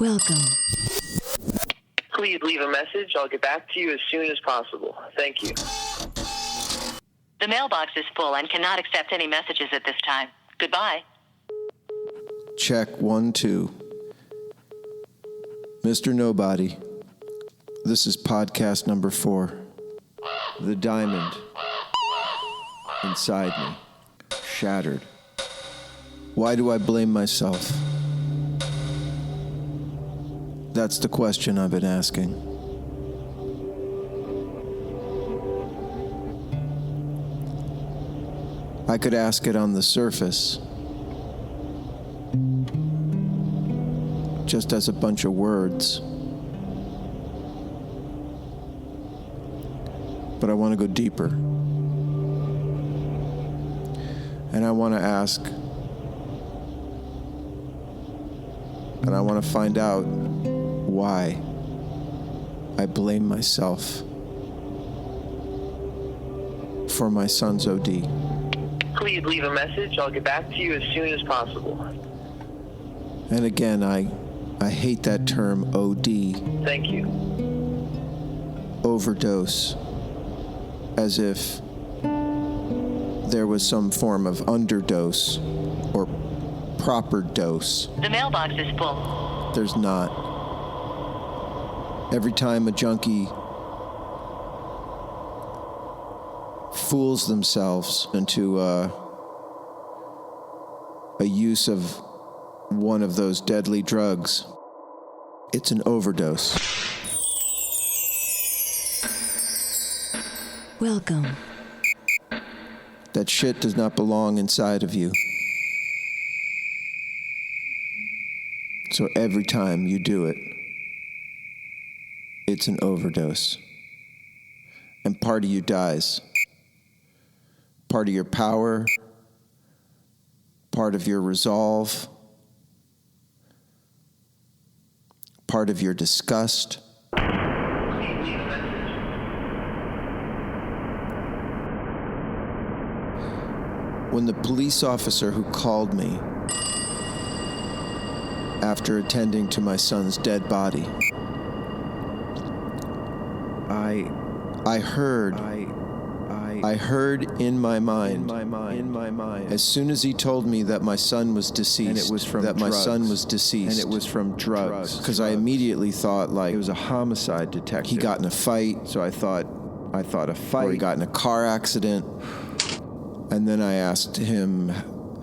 Welcome. Please leave a message. I'll get back to you as soon as possible. Thank you. The mailbox is full and cannot accept any messages at this time. Goodbye. Check 1, 2. Mr.Nobody. This is podcast number 4. The diamond inside me. Shattered. Why do I blame myself? That's the question I've been asking. I could ask it on the surface, just as a bunch of words. But I want to go deeper. And I want to ask, and I want to find out why I blame myself for my son's OD. Please leave a message. I'll get back to you as soon as possible. And again, I hate that term OD. Thank you. Overdose. As if there was some form of underdose or proper dose. The mailbox is full. There's not. Every time a junkie fools themselves into a use of one of those deadly drugs, it's an overdose. Welcome. That shit does not belong inside of you. So every time you do it, it's an overdose. And part of you dies. Part of your power, part of your resolve, part of your disgust. When the police officer who called me after attending to my son's dead body, I heard in my mind, as soon as he told me that my son was deceased, and it was from drugs, because I immediately thought, like, it was a homicide detective. He got in a fight, so I thought a fight, or he got in a car accident. And then I asked him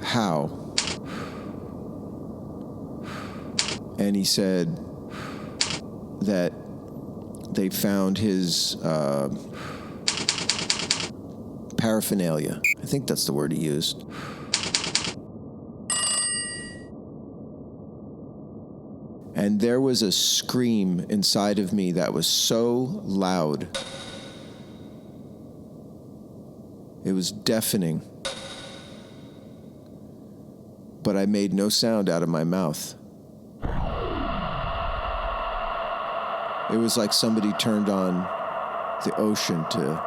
how, and he said that they found his paraphernalia. I think that's the word he used. And there was a scream inside of me that was so loud. It was deafening. But I made no sound out of my mouth. It was like somebody turned on the ocean to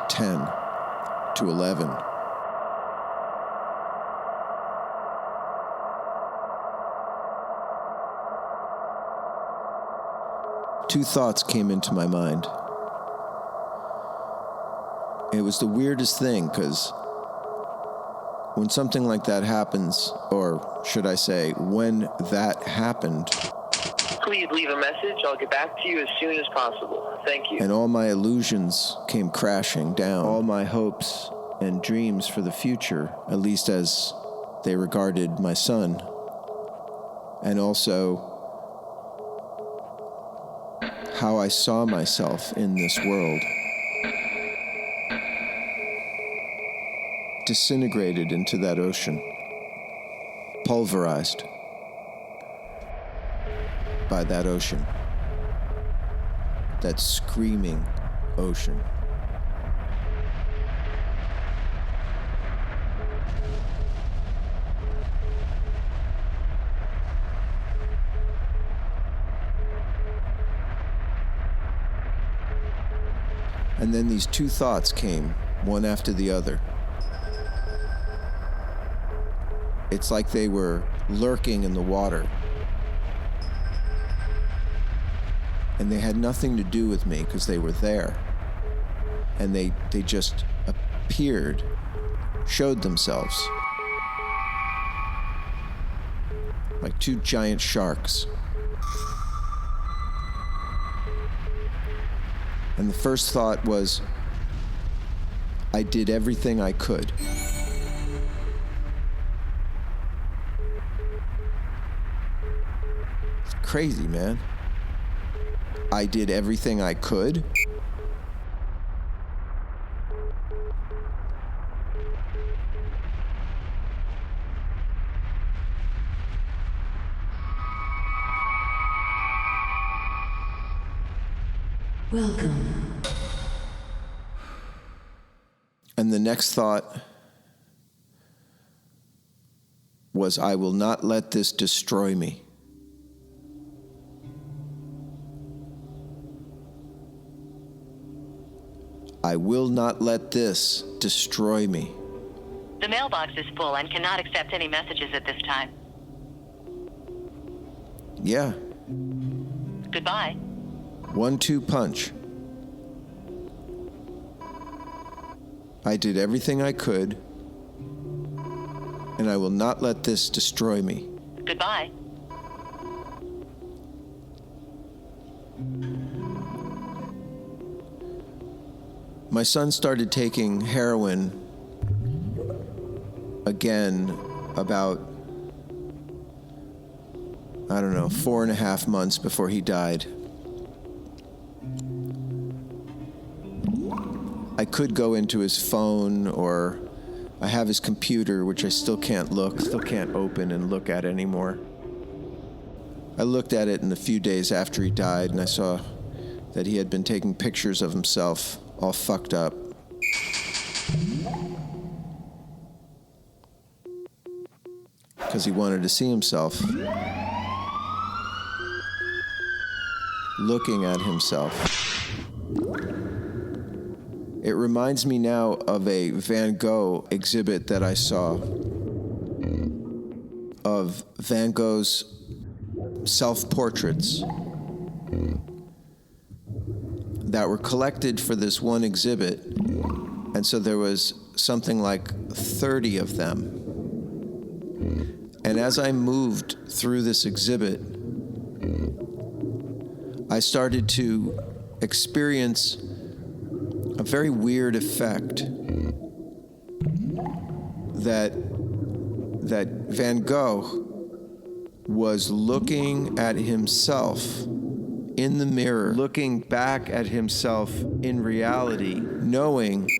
10, to 11. Two thoughts came into my mind. It was the weirdest thing, because when something like that happens, or should I say, when that happened, Please leave a message. I'll get back to you as soon as possible. Thank you. and all my illusions came crashing down. All my hopes and dreams for the future, at least as they regarded my son, and also how I saw myself in this world, disintegrated into that ocean, pulverized by that ocean, that screaming ocean. And then these two thoughts came, one after the other. It's like they were lurking in the water, And they had nothing to do with me because they were there. And they just appeared, showed themselves. Like two giant sharks. And the first thought was, I did everything I could. It's crazy, man. I did everything I could. Welcome. And the next thought was, I will not let this destroy me. I will not let this destroy me. The mailbox is full and cannot accept any messages at this time. Yeah, Goodbye. 1-2 punch. I did everything I could, and I will not let this destroy me. Goodbye. My son started taking heroin again about, 4.5 months before he died. I could go into his phone, or I have his computer, which I still can't open and look at anymore. I looked at it in the few days after he died, and I saw that he had been taking pictures of himself all fucked up. Because he wanted to see himself. Looking at himself. It reminds me now of a Van Gogh exhibit that I saw of Van Gogh's self-portraits that were collected for this one exhibit. And so there was something like 30 of them. And as I moved through this exhibit, I started to experience a very weird effect that Van Gogh was looking at himself in the mirror, looking back at himself in reality, knowing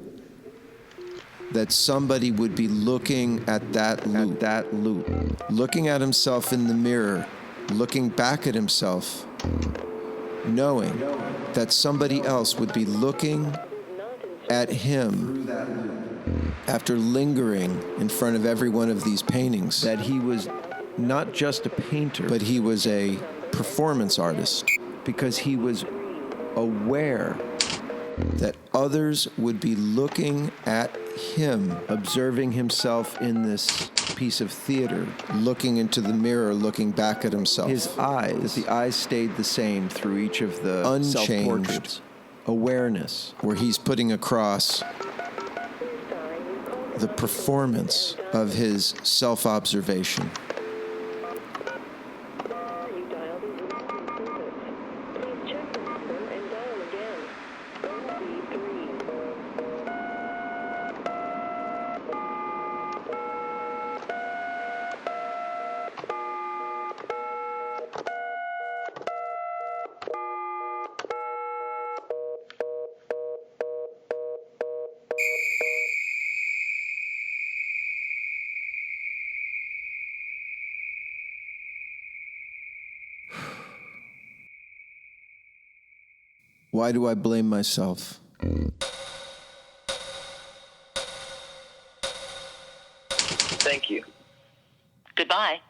that somebody would be looking at that loop, looking at himself in the mirror, looking back at himself, knowing that somebody else would be looking at him after lingering in front of every one of these paintings, that he was not just a painter, but he was a performance artist, because he was aware that others would be looking at him, observing himself in this piece of theater, looking into the mirror, looking back at himself. The eyes stayed the same through each of the unchanged awareness, where he's putting across the performance of his self-observation. Why do I blame myself? Thank you. Goodbye.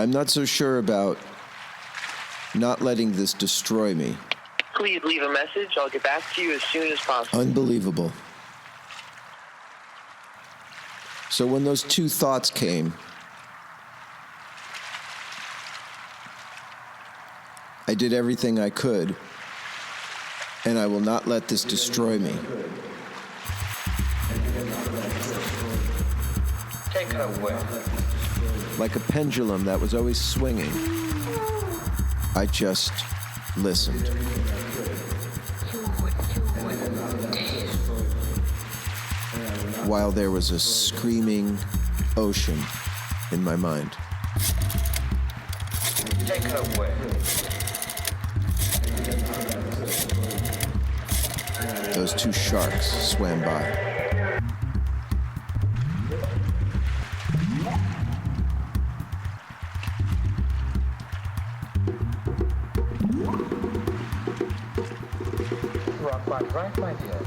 I'm not so sure about not letting this destroy me. Please leave a message. I'll get back to you as soon as possible. Unbelievable. So when those two thoughts came, I did everything I could, and I will not let this destroy me. Take it away. Like a pendulum that was always swinging, I just listened. While there was a screaming ocean in my mind. Take it away. Those two sharks swam by. Rock body, right, my dear?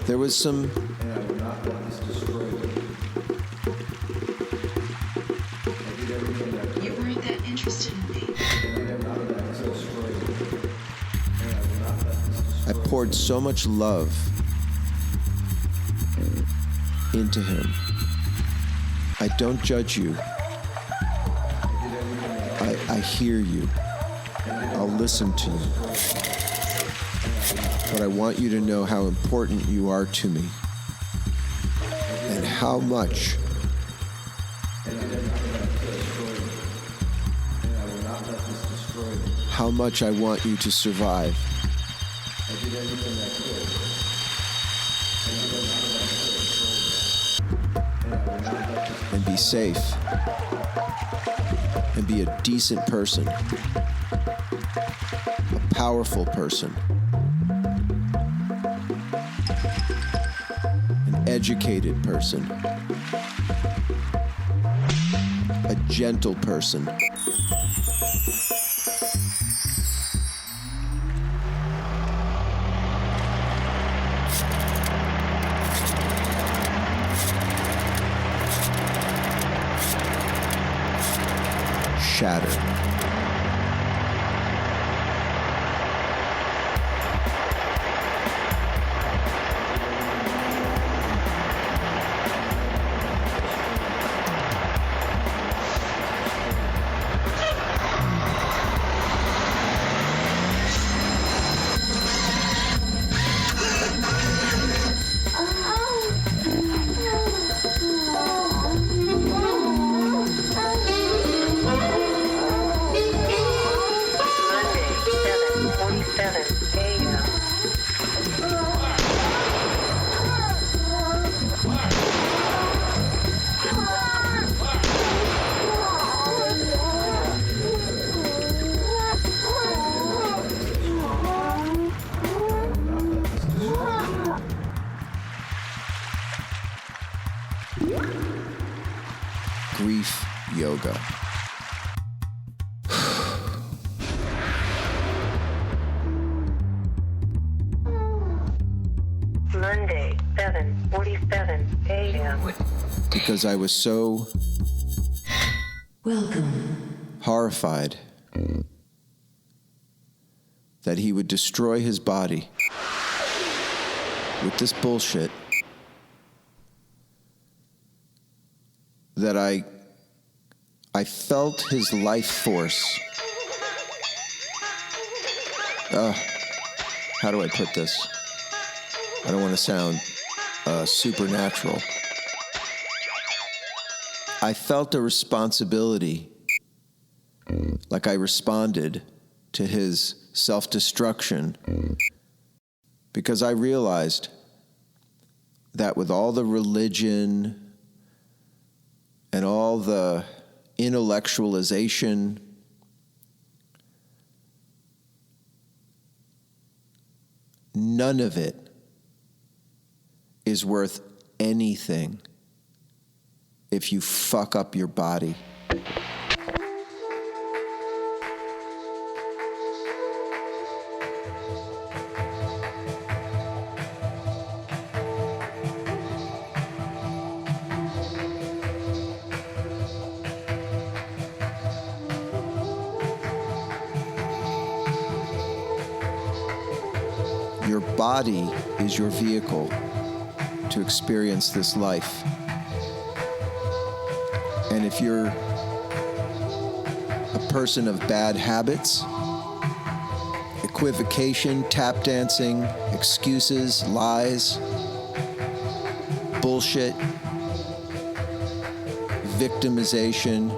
There was some You weren't that interested in me. I poured so much love into him. I don't judge you. I hear you. I'll listen to you. But I want you to know how important you are to me. And how much I want you to survive. And be safe. And be a decent person. A powerful person. An educated person. A gentle person. Shattered. Grief yoga. Monday, 7:47 a.m. Because I was so Welcome. horrified that he would destroy his body with this bullshit that I felt his life force. How do I put this? I don't want to sound supernatural. I felt a responsibility, like I responded to his self-destruction, because I realized that with all the religion and all the intellectualization, none of it is worth anything if you fuck up your body. body is your vehicle to experience this life. And if you're a person of bad habits, equivocation, tap dancing, excuses, lies, bullshit, victimization,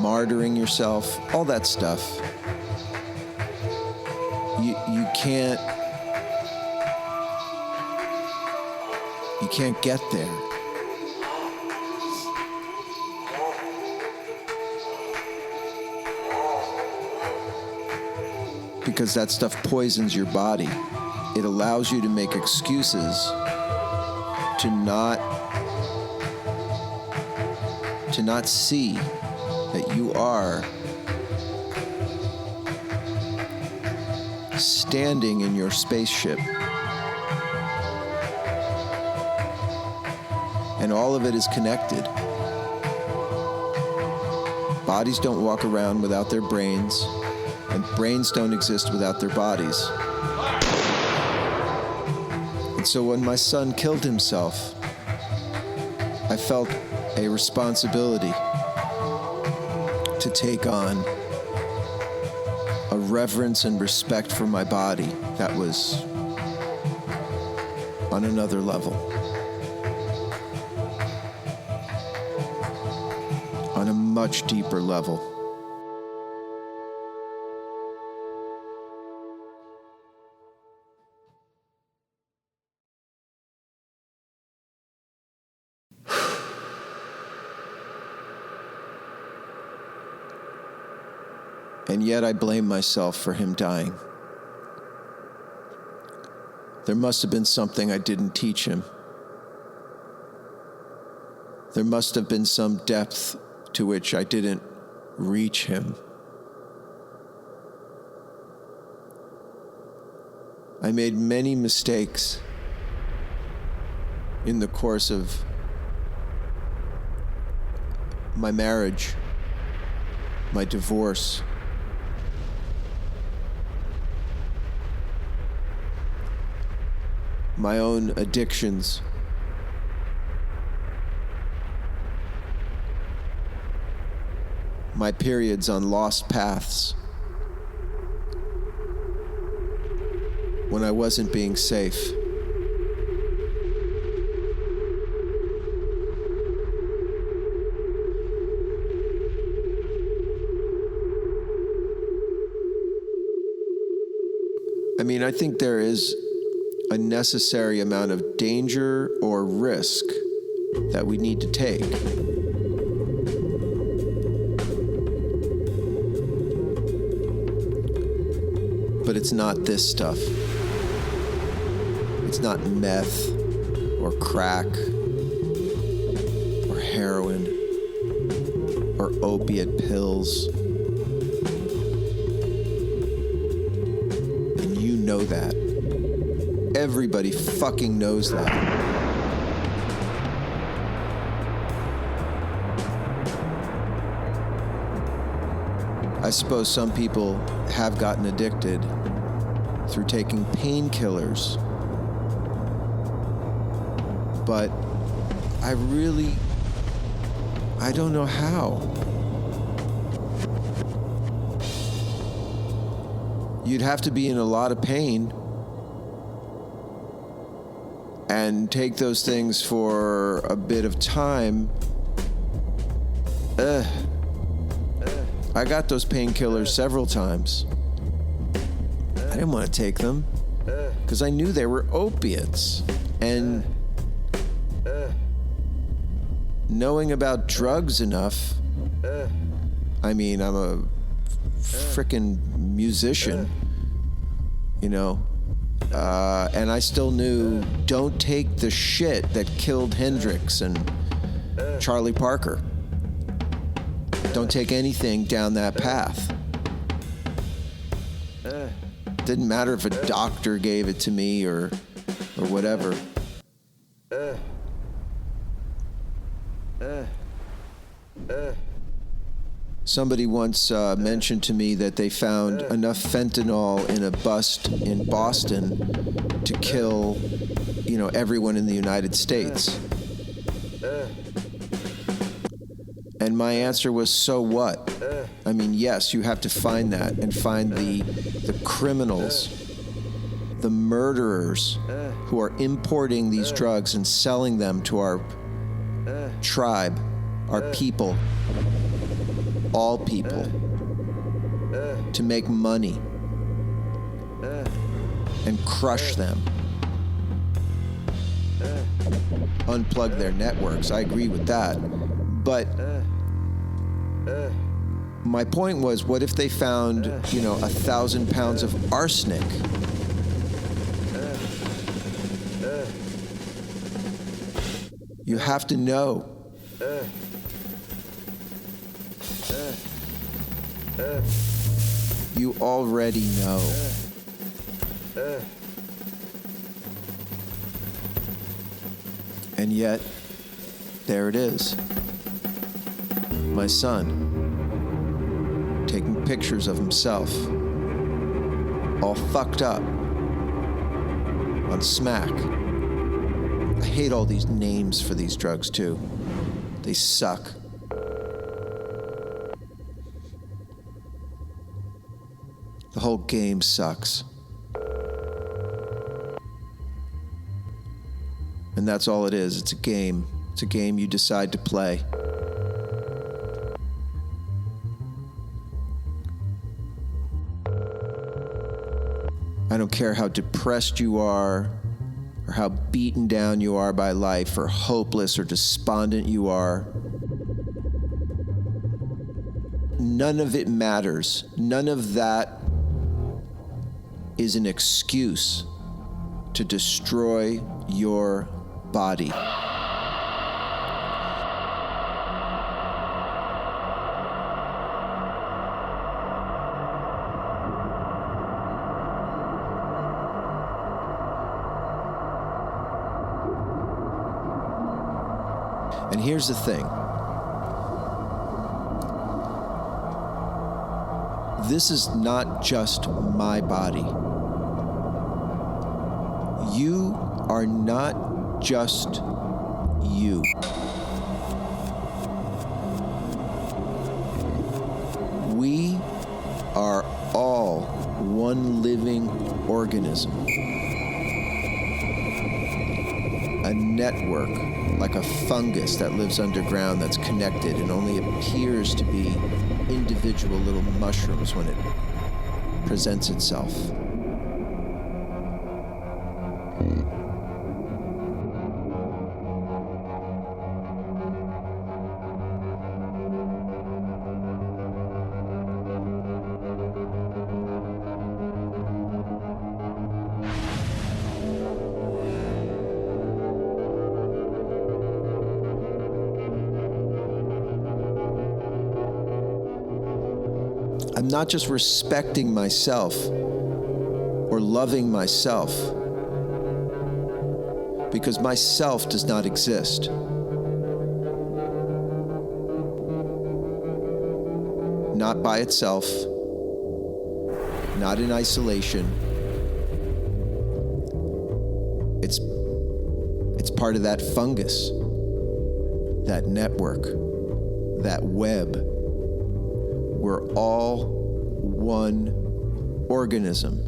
martyring yourself, all that stuff, you can't get there. Because that stuff poisons your body. It allows you to make excuses to not see that you are standing in your spaceship. And all of it is connected. Bodies don't walk around without their brains, and brains don't exist without their bodies. And so when my son killed himself, I felt a responsibility to take on a reverence and respect for my body that was on another level. On a much deeper level. And yet I blame myself for him dying. There must have been something I didn't teach him. There must have been some depth to which I didn't reach him. I made many mistakes in the course of my marriage, my divorce, my own addictions, my periods on lost paths, when I wasn't being safe. I mean, I think there is a necessary amount of danger or risk that we need to take. But it's not this stuff. It's not meth or crack or heroin or opiate pills. And you know that. Everybody fucking knows that. I suppose some people have gotten addicted through taking painkillers. But I don't know how. You'd have to be in a lot of pain and take those things for a bit of time. I got those painkillers several times. I didn't want to take them because I knew they were opiates. And knowing about drugs enough, I mean, I'm a frickin' musician, you know, and I still knew, don't take the shit that killed Hendrix and Charlie Parker. Don't take anything down that path. Didn't matter if a doctor gave it to me or whatever. Somebody once mentioned to me that they found enough fentanyl in a bust in Boston to kill, everyone in the United States. And my answer was, so what? I mean, yes, you have to find that and find the criminals, the murderers who are importing these drugs and selling them to our tribe, our people, all people, to make money and crush them. Unplug their networks. I agree with that. But my point was, what if they found, 1,000 pounds of arsenic? You have to know. You already know. And yet, there it is. My son, taking pictures of himself, all fucked up, on smack. I hate all these names for these drugs, too. They suck. The whole game sucks. And that's all it is. It's a game. It's a game you decide to play. I don't care how depressed you are, or how beaten down you are by life, or hopeless or despondent you are. None of it matters. None of that is an excuse to destroy your body. And here's the thing. This is not just my body. You are not just you. We are all one living organism. A network, like a fungus that lives underground that's connected and only appears to be individual little mushrooms when it presents itself. I'm not just respecting myself or loving myself, because myself does not exist. Not by itself, not in isolation. It's part of that fungus, that network, that web. We're all one organism.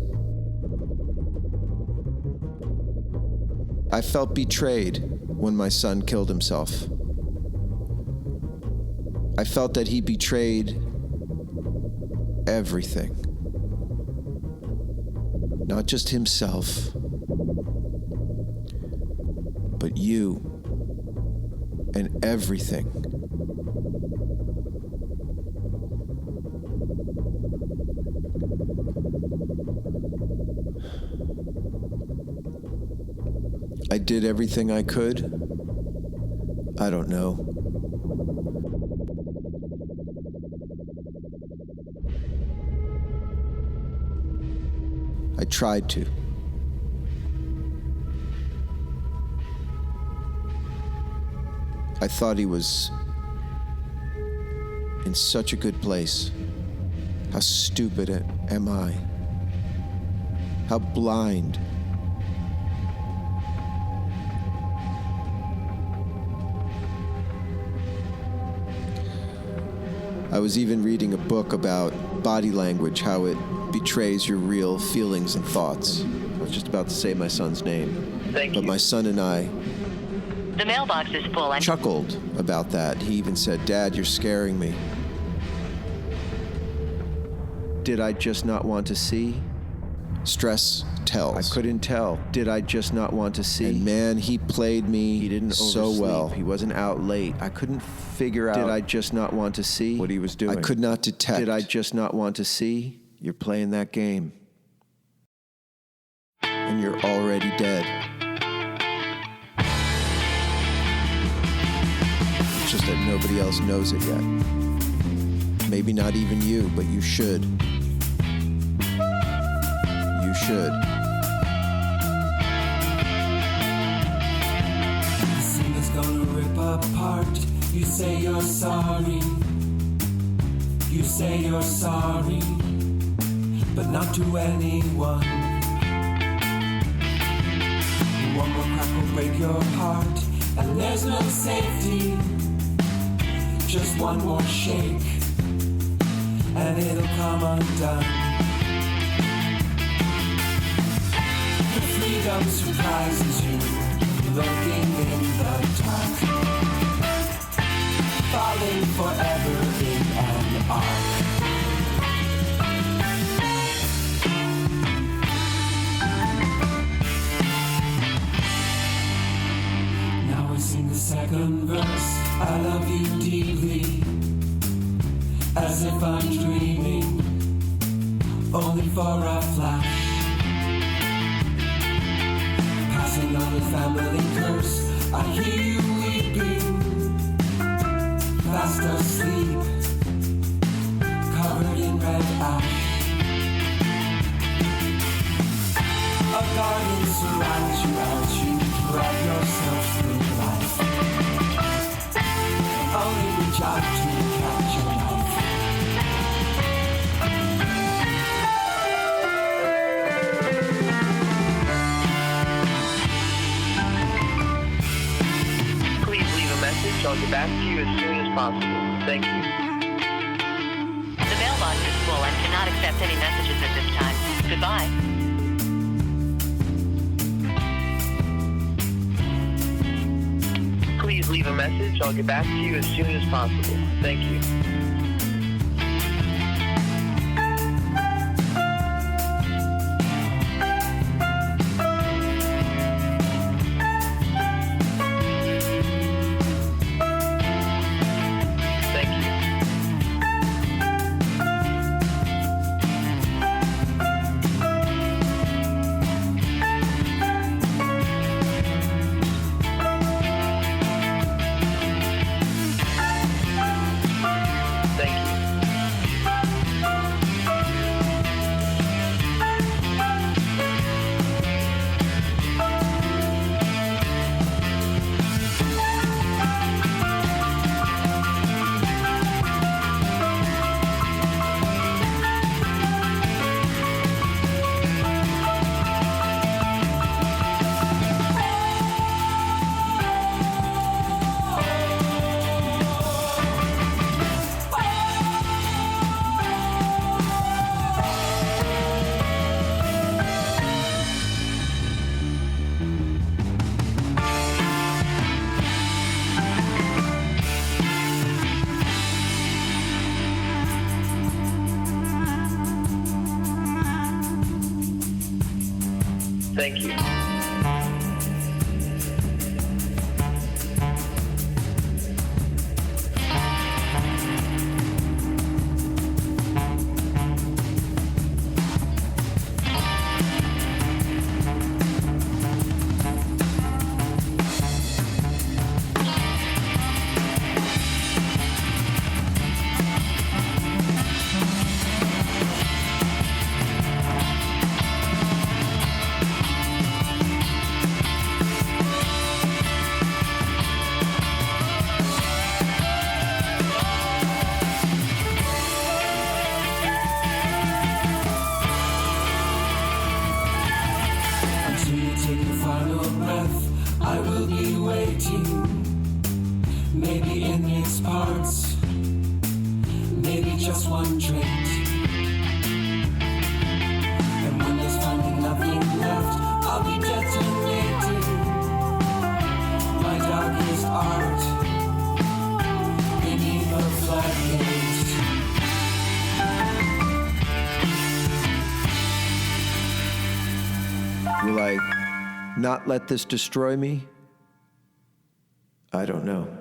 I felt betrayed when my son killed himself. I felt that he betrayed everything. Not just himself, but you and everything. I did everything I could. I don't know. I tried to. I thought he was in such a good place. How stupid am I? How blind. I was even reading a book about body language, how it betrays your real feelings and thoughts. I was just about to say my son's name. Thank But you. my son and I The mailbox is full and chuckled about that. He even said, "Dad, you're scaring me." Did I just not want to see? Stress tells. I couldn't tell. Did I just not want to see? And man, he played me. He didn't so oversleep. well. He wasn't out late. I couldn't figure out. Did I just not want to see what he was doing? I could not detect. Did I just not want to see? You're playing that game. And you're already dead. It's just that nobody else knows it yet. Maybe not even you, but you should. You should. The scene is gonna rip apart. You say you're sorry. You say you're sorry, but not to anyone. One more crack will break your heart, and there's no safety. Just one more shake, and it'll come undone. The freedom surprises you, lurking in the dark, falling forever in an arc. Now I sing the second verse. I love you deeply, as if I'm dreaming, only for a flash. Passing on the family curse, I hear you weeping, fast asleep, covered in red ash. A guardian surrounds you as you drag yourself through life. Only reach out to catch a knife. Please leave a message. I'll get back to you as soon as possible. Thank you. the mailbox is full and cannot accept any messages at this time. Goodbye. Please leave a message. I'll get back to you as soon as possible. Thank you. Thank you. Thank you. Thank you. its parts. Maybe just one trait. And when there's finally nothing left, I'll be detonating my darkest art beneath a floodgate. Will I not let this destroy me? I don't know.